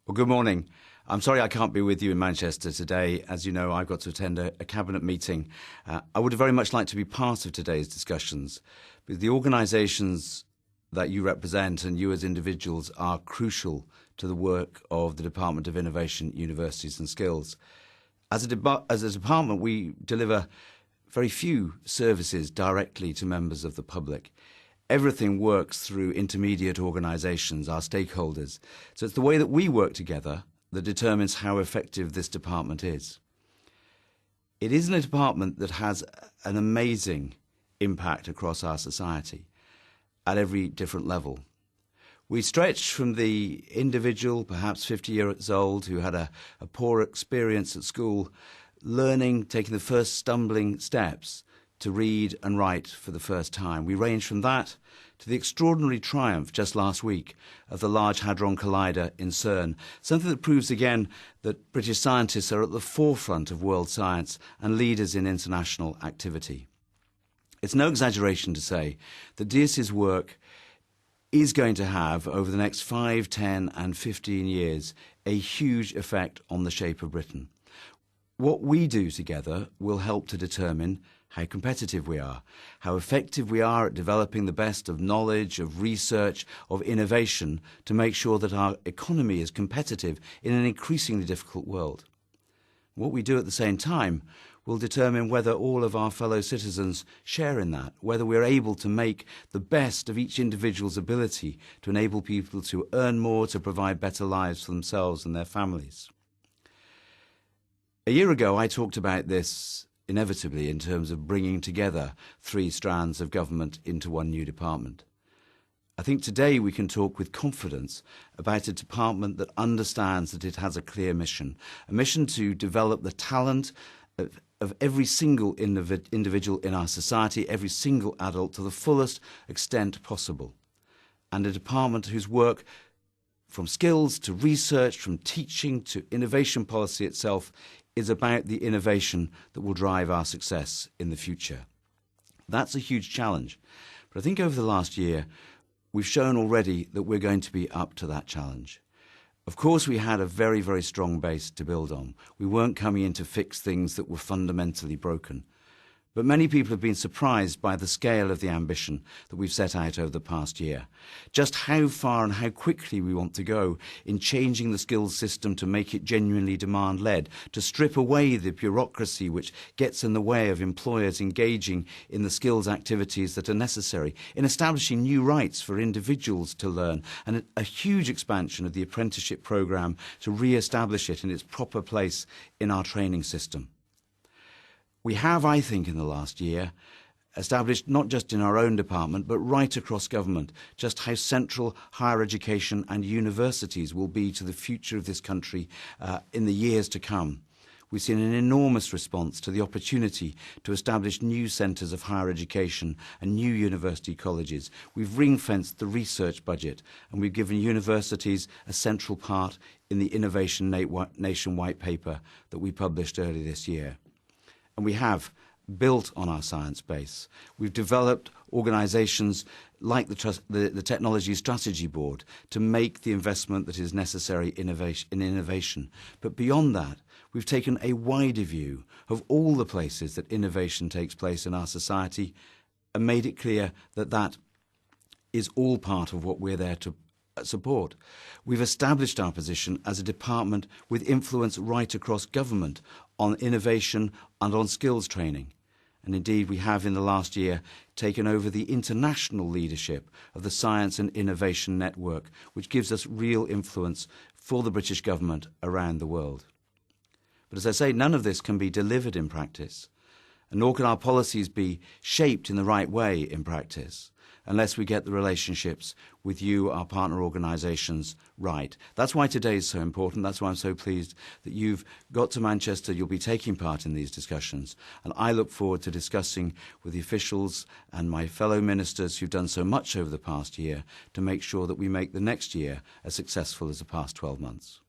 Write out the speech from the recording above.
Well, good morning. I'm sorry I can't be with you in Manchester today. As you know, I've got to attend a cabinet meeting. I would very much like to be part of today's discussions, because the organisations that you represent and you as individuals are crucial to the work of the Department of Innovation, Universities and Skills. As a department, we deliver very few services directly to members of the public. Everything works through intermediate organisations, our stakeholders. So it's the way that we work together that determines how effective this department is. It isn't a department that has an amazing impact across our society at every different level. We stretch from the individual, perhaps 50 years old, who had a poor experience at school, learning, taking the first stumbling steps to read and write for the first time. We range from that to the extraordinary triumph just last week of the Large Hadron Collider in CERN, something that proves again that British scientists are at the forefront of world science and leaders in international activity. It's no exaggeration to say that DIUS's work is going to have, over the next 5, 10 and 15 years, a huge effect on the shape of Britain. What we do together will help to determine how competitive we are, how effective we are at developing the best of knowledge, of research, of innovation to make sure that our economy is competitive in an increasingly difficult world. What we do at the same time will determine whether all of our fellow citizens share in that, whether we're able to make the best of each individual's ability to enable people to earn more, to provide better lives for themselves and their families. A year ago, I talked about this inevitably in terms of bringing together 3 strands of government into one new department. I think today we can talk with confidence about a department that understands that it has a clear mission, a mission to develop the talent of every single individual in our society, every single adult, to the fullest extent possible, and a department whose work, from skills to research, from teaching to innovation policy itself, is about the innovation that will drive our success in the future. That's a huge challenge. But I think over the last year, we've shown already that we're going to be up to that challenge. Of course, we had a very, very strong base to build on. We weren't coming in to fix things that were fundamentally broken. But many people have been surprised by the scale of the ambition that we've set out over the past year. Just how far and how quickly we want to go in changing the skills system to make it genuinely demand-led, to strip away the bureaucracy which gets in the way of employers engaging in the skills activities that are necessary, in establishing new rights for individuals to learn, and a huge expansion of the apprenticeship programme to re-establish it in its proper place in our training system. We have, I think, in the last year, established not just in our own department, but right across government, just how central higher education and universities will be to the future of this country in the years to come. We've seen an enormous response to the opportunity to establish new centres of higher education and new university colleges. We've ring-fenced the research budget, and we've given universities a central part in the Innovation Nation White Paper that we published earlier this year. And we have built on our science base. We've developed organisations like the Technology Strategy Board to make the investment that is necessary in innovation. But beyond that, we've taken a wider view of all the places that innovation takes place in our society and made it clear that that is all part of what we're there to support. We've established our position as a department with influence right across government on innovation and on skills training. And indeed, we have in the last year taken over the international leadership of the Science and Innovation Network, which gives us real influence for the British government around the world. But as I say, none of this can be delivered in practice, and nor can our policies be shaped in the right way in practice, unless we get the relationships with you, our partner organisations, right. That's why today is so important. That's why I'm so pleased that you've got to Manchester. You'll be taking part in these discussions. And I look forward to discussing with the officials and my fellow ministers who've done so much over the past year to make sure that we make the next year as successful as the past 12 months.